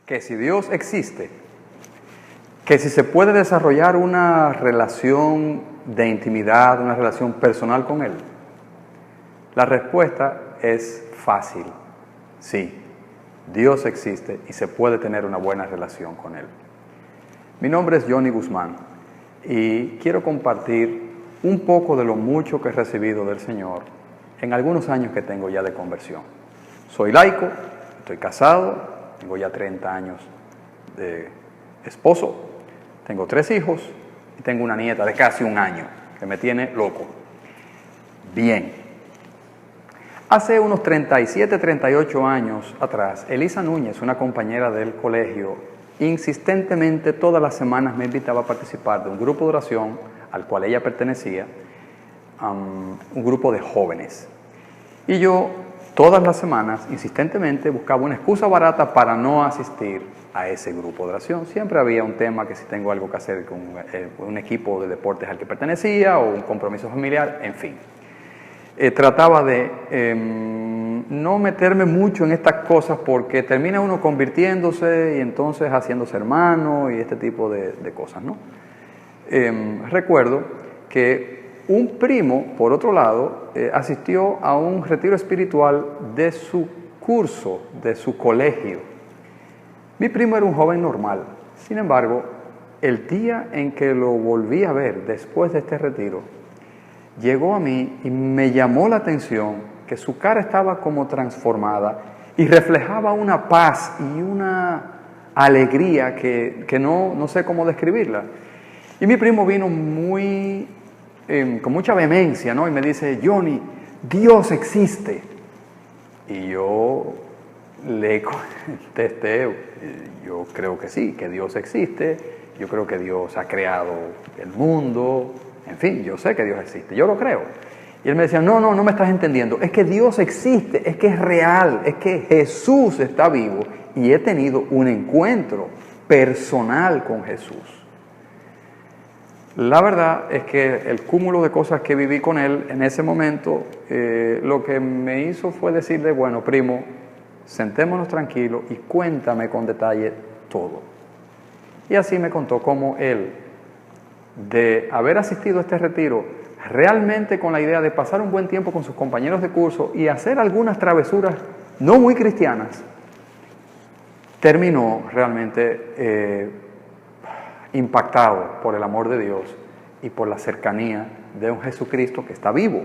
que si Dios existe, que si se puede desarrollar una relación de intimidad, una relación personal con Él. La respuesta es fácil. Sí, Dios existe y se puede tener una buena relación con Él. Mi nombre es Johnny Guzmán y quiero compartir un poco de lo mucho que he recibido del Señor en algunos años que tengo ya de conversión. Soy laico, estoy casado, tengo ya 30 años de esposo, tengo 3 hijos y tengo una nieta de casi 1 año que me tiene loco. Bien. Hace unos 37, 38 años atrás, Elisa Núñez, una compañera del colegio, insistentemente todas las semanas me invitaba a participar de un grupo de oración al cual ella pertenecía, un grupo de jóvenes. Y yo todas las semanas, insistentemente, buscaba una excusa barata para no asistir a ese grupo de oración. Siempre había un tema, que si tengo algo que hacer con un equipo de deportes al que pertenecía o un compromiso familiar, en fin. Trataba de no meterme mucho en estas cosas porque termina uno convirtiéndose y entonces haciéndose hermano y este tipo de cosas, ¿no? Recuerdo que un primo, por otro lado, asistió a un retiro espiritual de su curso, de su colegio. Mi primo era un joven normal. Sin embargo, el día en que lo volví a ver después de este retiro, llegó a mí y me llamó la atención que su cara estaba como transformada y reflejaba una paz y una alegría que no sé cómo describirla. Y mi primo vino con mucha vehemencia, ¿no? Y me dice: Johnny, Dios existe. Y yo le contesté: yo creo que sí, que Dios existe. Yo creo que Dios ha creado el mundo. En fin, yo sé que Dios existe, yo lo creo. Y él me decía: no me estás entendiendo, es que Dios existe, es que es real, es que Jesús está vivo y he tenido un encuentro personal con Jesús. La verdad es que el cúmulo de cosas que viví con él en ese momento, lo que me hizo fue decirle: bueno, primo, sentémonos tranquilos y cuéntame con detalle todo. Y así me contó cómo él, de haber asistido a este retiro realmente con la idea de pasar un buen tiempo con sus compañeros de curso y hacer algunas travesuras no muy cristianas, terminó realmente impactado por el amor de Dios y por la cercanía de un Jesucristo que está vivo.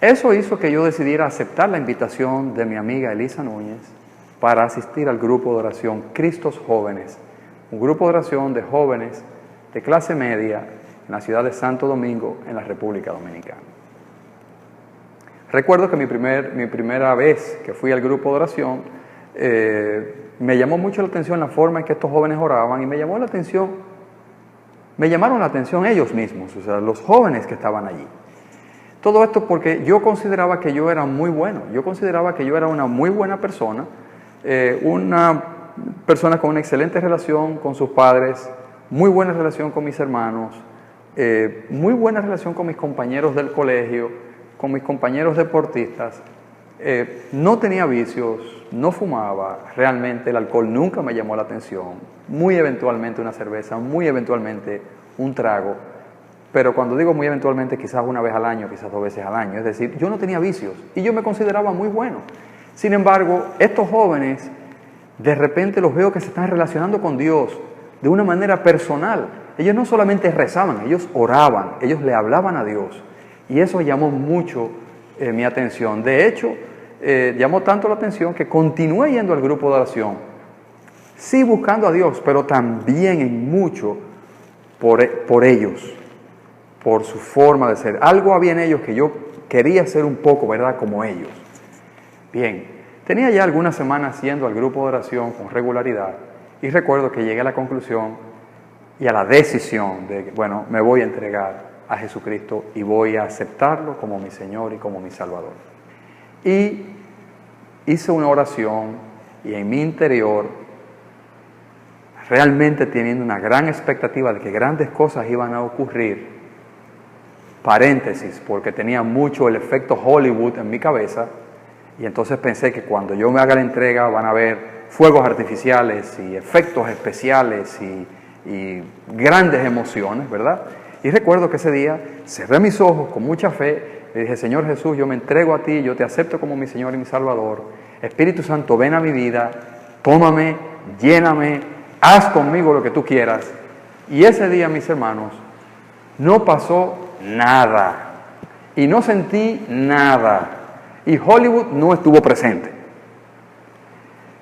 Eso hizo que yo decidiera aceptar la invitación de mi amiga Elisa Núñez para asistir al grupo de oración Cristos Jóvenes, un grupo de oración de jóvenes de clase media en la ciudad de Santo Domingo, en la República Dominicana. Recuerdo que mi primera vez que fui al grupo de oración, me llamó mucho la atención la forma en que estos jóvenes oraban y me llamaron la atención ellos mismos, o sea, los jóvenes que estaban allí. Todo esto porque yo consideraba que yo era muy bueno, yo consideraba que yo era una muy buena persona, una persona con una excelente relación con sus padres, muy buena relación con mis hermanos, muy buena relación con mis compañeros del colegio, con mis compañeros deportistas. No tenía vicios, no fumaba, realmente el alcohol nunca me llamó la atención, muy eventualmente una cerveza, muy eventualmente un trago, pero cuando digo muy eventualmente, quizás una vez al año, quizás 2 veces al año, es decir, yo no tenía vicios y yo me consideraba muy bueno. Sin embargo, estos jóvenes, de repente los veo que se están relacionando con Dios de una manera personal. Ellos no solamente rezaban, ellos oraban, ellos le hablaban a Dios. Y eso llamó mucho mi atención. De hecho, llamó tanto la atención que continué yendo al grupo de oración. Sí, buscando a Dios, pero también en mucho por ellos, por su forma de ser. Algo había en ellos que yo quería ser un poco, ¿verdad?, como ellos. Bien, tenía ya algunas semanas yendo al grupo de oración con regularidad. Y recuerdo que llegué a la conclusión y a la decisión de que, bueno, me voy a entregar a Jesucristo y voy a aceptarlo como mi Señor y como mi Salvador. Y hice una oración y en mi interior, realmente teniendo una gran expectativa de que grandes cosas iban a ocurrir, paréntesis, porque tenía mucho el efecto Hollywood en mi cabeza, y entonces pensé que cuando yo me haga la entrega van a haber fuegos artificiales y efectos especiales y grandes emociones, ¿verdad? Y recuerdo que ese día cerré mis ojos con mucha fe, le dije, Señor Jesús, yo me entrego a ti, yo te acepto como mi Señor y mi Salvador. Espíritu Santo, ven a mi vida, tómame, lléname, haz conmigo lo que tú quieras. Y ese día, mis hermanos, no pasó nada. Y no sentí nada. Y Hollywood no estuvo presente.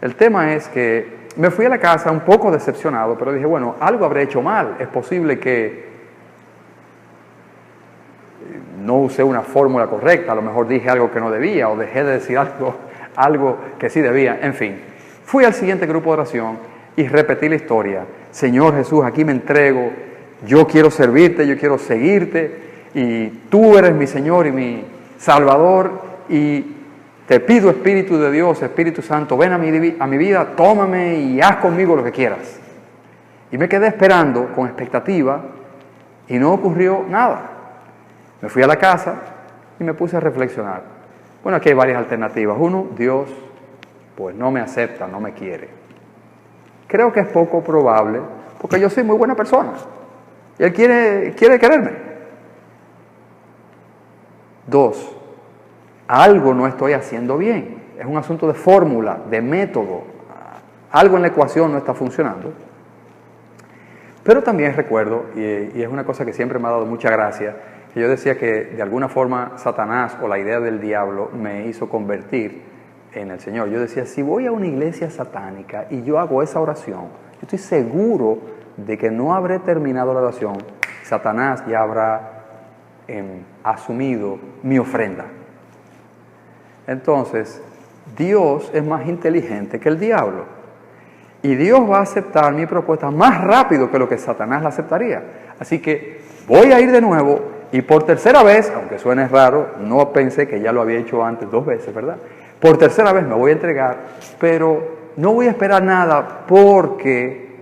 El tema es que me fui a la casa un poco decepcionado, pero dije, bueno, algo habré hecho mal. Es posible que no usé una fórmula correcta, a lo mejor dije algo que no debía o dejé de decir algo que sí debía. En fin, fui al siguiente grupo de oración y repetí la historia. Señor Jesús, aquí me entrego, yo quiero servirte, yo quiero seguirte y tú eres mi Señor y mi Salvador y te pido, Espíritu de Dios, Espíritu Santo, ven a mi vida, tómame y haz conmigo lo que quieras. Y me quedé esperando con expectativa y no ocurrió nada. Me fui a la casa y me puse a reflexionar. Bueno, aquí hay varias alternativas. Uno, Dios pues no me acepta, no me quiere. Creo que es poco probable porque yo soy muy buena persona y Él quiere quererme. Dos, algo no estoy haciendo bien. Es un asunto de fórmula, de método. Algo en la ecuación no está funcionando. Pero también recuerdo, y es una cosa que siempre me ha dado mucha gracia, que yo decía que de alguna forma Satanás o la idea del diablo me hizo convertir en el Señor. Yo decía, si voy a una iglesia satánica y yo hago esa oración, yo estoy seguro de que no habré terminado la oración, Satanás ya habrá asumido mi ofrenda. Entonces, Dios es más inteligente que el diablo. Y Dios va a aceptar mi propuesta más rápido que lo que Satanás la aceptaría. Así que voy a ir de nuevo y por tercera vez, aunque suene raro, no pensé que ya lo había hecho antes 2 veces, ¿verdad? Por tercera vez me voy a entregar, pero no voy a esperar nada porque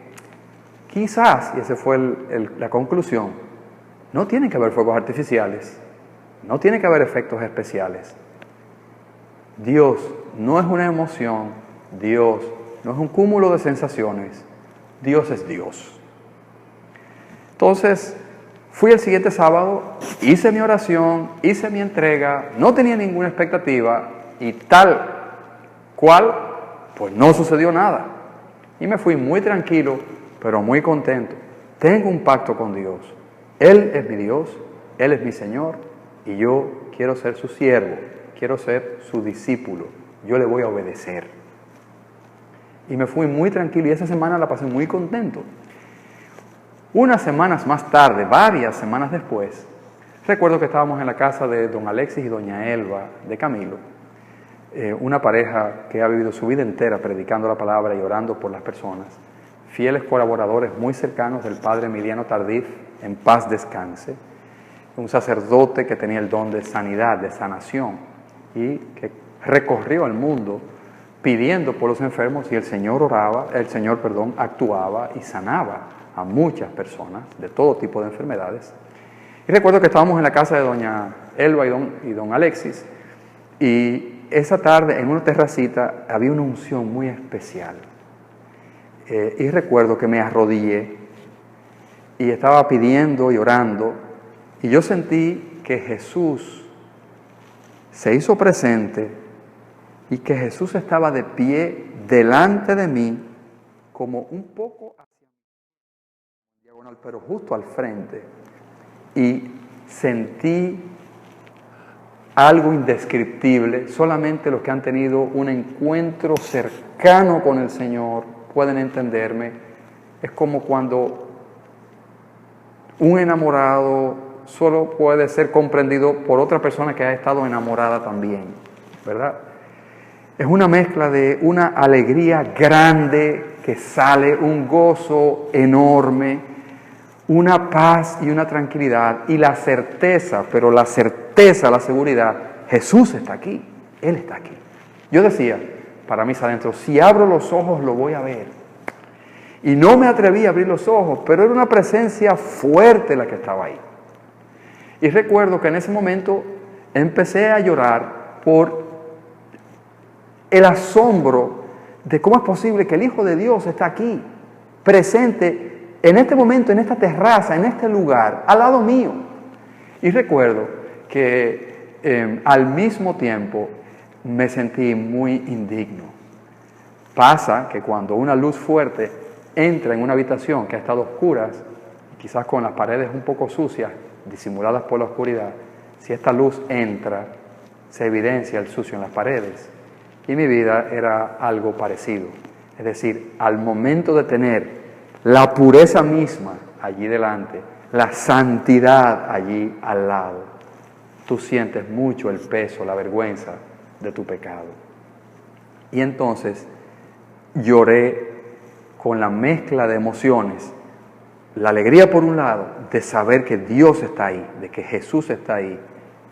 quizás, y esa fue la conclusión, no tiene que haber fuegos artificiales, no tiene que haber efectos especiales. Dios no es una emoción, Dios no es un cúmulo de sensaciones, Dios es Dios. Entonces, fui el siguiente sábado, hice mi oración, hice mi entrega, no tenía ninguna expectativa y tal cual, pues no sucedió nada. Y me fui muy tranquilo, pero muy contento. Tengo un pacto con Dios. Él es mi Dios, Él es mi Señor y yo quiero ser su siervo, quiero ser su discípulo. Yo le voy a obedecer. Y me fui muy tranquilo y esa semana la pasé muy contento. Unas semanas más tarde, varias semanas después, recuerdo que estábamos en la casa de don Alexis y doña Elba de Camilo, una pareja que ha vivido su vida entera predicando la palabra y orando por las personas, fieles colaboradores muy cercanos del padre Emiliano Tardif, en paz descanse, un sacerdote que tenía el don de sanidad, de sanación, y que recorrió el mundo pidiendo por los enfermos y el Señor actuaba y sanaba a muchas personas de todo tipo de enfermedades. Y recuerdo que estábamos en la casa de doña Elba y don Alexis, y esa tarde en una terracita había una unción muy especial. Y recuerdo que me arrodillé y estaba pidiendo y orando, y yo sentí que Jesús se hizo presente y que Jesús estaba de pie delante de mí, como un poco hacia diagonal, pero justo al frente, y sentí algo indescriptible. Solamente los que han tenido un encuentro cercano con el Señor pueden entenderme. Es como cuando un enamorado solo puede ser comprendido por otra persona que ha estado enamorada también, ¿verdad? Es una mezcla de una alegría grande que sale, un gozo enorme, una paz y una tranquilidad y la certeza, pero la certeza, la seguridad, Jesús está aquí, Él está aquí. Yo decía, para mis adentros, si abro los ojos lo voy a ver. Y no me atreví a abrir los ojos, pero era una presencia fuerte la que estaba ahí. Y recuerdo que en ese momento empecé a llorar por el asombro de cómo es posible que el Hijo de Dios está aquí, presente en este momento, en esta terraza, en este lugar, al lado mío. Y recuerdo que al mismo tiempo me sentí muy indigno. Pasa que cuando una luz fuerte entra en una habitación que ha estado oscura, quizás con las paredes un poco sucias, disimuladas por la oscuridad, si esta luz entra, se evidencia el sucio en las paredes. Y mi vida era algo parecido. Es decir, al momento de tener la pureza misma allí delante, la santidad allí al lado, tú sientes mucho el peso, la vergüenza de tu pecado. Y entonces lloré con la mezcla de emociones, la alegría por un lado de saber que Dios está ahí, de que Jesús está ahí,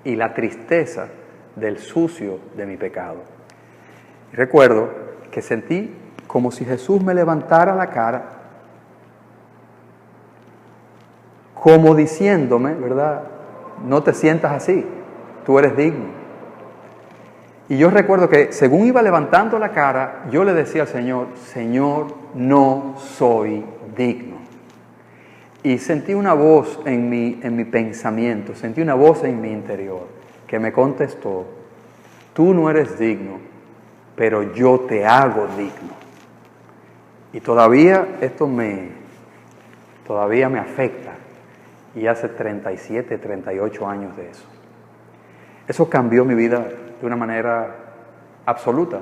y la tristeza del sucio de mi pecado. Y recuerdo que sentí como si Jesús me levantara la cara, como diciéndome, ¿verdad? No te sientas así, tú eres digno. Y yo recuerdo que según iba levantando la cara, yo le decía al Señor, Señor, no soy digno. Y sentí una voz en mi pensamiento, sentí una voz en mi interior que me contestó, tú no eres digno, pero yo te hago digno. Y todavía me afecta. Y hace 37, 38 años de eso. Eso cambió mi vida de una manera absoluta.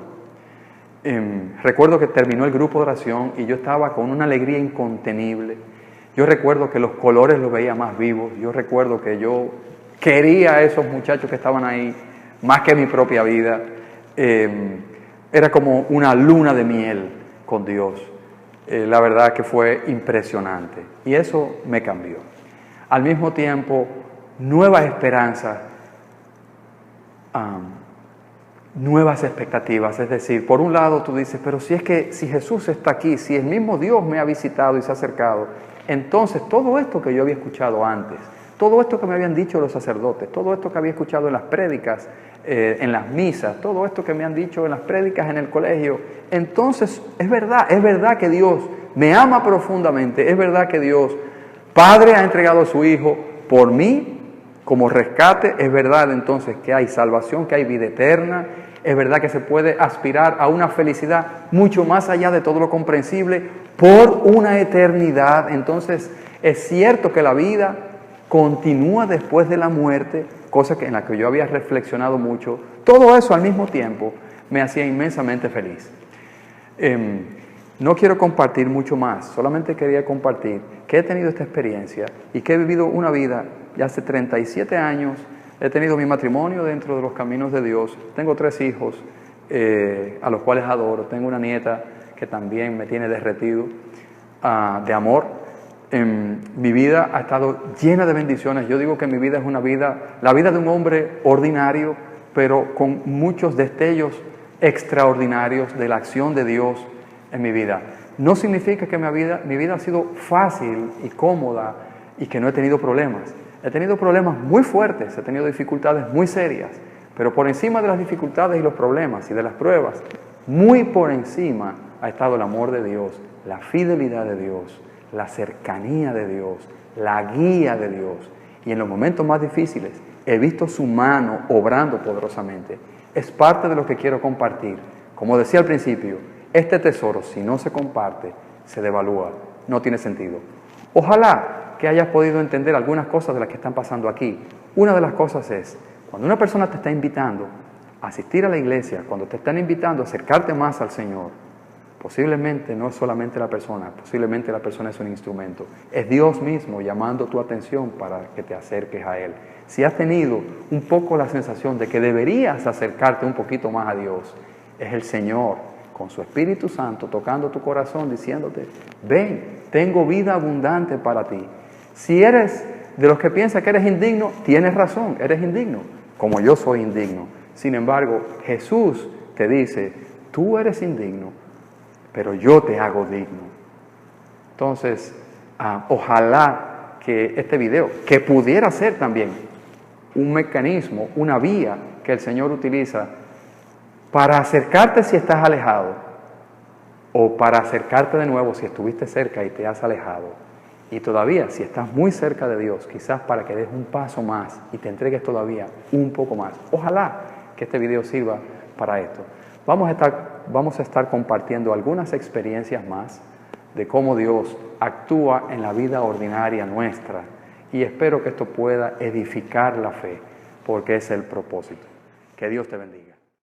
Recuerdo que terminó el grupo de oración y yo estaba con una alegría incontenible. Yo recuerdo que los colores los veía más vivos. Yo recuerdo que yo quería a esos muchachos que estaban ahí más que mi propia vida. Era como una luna de miel con Dios. La verdad que fue impresionante. Y eso me cambió. Al mismo tiempo, nuevas esperanzas, nuevas expectativas. Es decir, por un lado tú dices, pero si Jesús está aquí, si el mismo Dios me ha visitado y se ha acercado, entonces todo esto que yo había escuchado antes, todo esto que me habían dicho los sacerdotes, todo esto que había escuchado en las prédicas, en las misas, todo esto que me han dicho en las prédicas en el colegio, entonces es verdad que Dios me ama profundamente, es verdad que Dios Padre ha entregado a su Hijo por mí como rescate, es verdad entonces que hay salvación, que hay vida eterna, es verdad que se puede aspirar a una felicidad mucho más allá de todo lo comprensible por una eternidad. Entonces es cierto que la vida continúa después de la muerte, cosa en la que yo había reflexionado mucho. Todo eso al mismo tiempo me hacía inmensamente feliz. No quiero compartir mucho más, solamente quería compartir que he tenido esta experiencia y que he vivido una vida ya hace 37 años. He tenido mi matrimonio dentro de los caminos de Dios. Tengo 3 hijos a los cuales adoro. Tengo una nieta que también me tiene derretido de amor. Mi vida ha estado llena de bendiciones. Yo digo que mi vida es la vida de un hombre ordinario, pero con muchos destellos extraordinarios de la acción de Dios en mi vida. No significa que mi vida ha sido fácil y cómoda y que no he tenido problemas. He tenido problemas muy fuertes, he tenido dificultades muy serias, pero por encima de las dificultades y los problemas y de las pruebas, muy por encima ha estado el amor de Dios, la fidelidad de Dios, la cercanía de Dios, la guía de Dios. Y en los momentos más difíciles he visto su mano obrando poderosamente. Es parte de lo que quiero compartir. Como decía al principio, este tesoro, si no se comparte, se devalúa, no tiene sentido. Ojalá que hayas podido entender algunas cosas de las que están pasando aquí. Una de las cosas es, cuando una persona te está invitando a asistir a la iglesia, cuando te están invitando a acercarte más al Señor, posiblemente no es solamente la persona, posiblemente la persona es un instrumento. Es Dios mismo llamando tu atención para que te acerques a Él. Si has tenido un poco la sensación de que deberías acercarte un poquito más a Dios, es el Señor con su Espíritu Santo tocando tu corazón, diciéndote, ven, tengo vida abundante para ti. Si eres de los que piensan que eres indigno, tienes razón, eres indigno, como yo soy indigno. Sin embargo, Jesús te dice, tú eres indigno, pero yo te hago digno. Entonces, ojalá que este video, que pudiera ser también un mecanismo, una vía que el Señor utiliza para acercarte si estás alejado, o para acercarte de nuevo si estuviste cerca y te has alejado. Y todavía, si estás muy cerca de Dios, quizás para que des un paso más y te entregues todavía un poco más. Ojalá que este video sirva para esto. Vamos a estar compartiendo algunas experiencias más de cómo Dios actúa en la vida ordinaria nuestra, y espero que esto pueda edificar la fe, porque es el propósito. Que Dios te bendiga.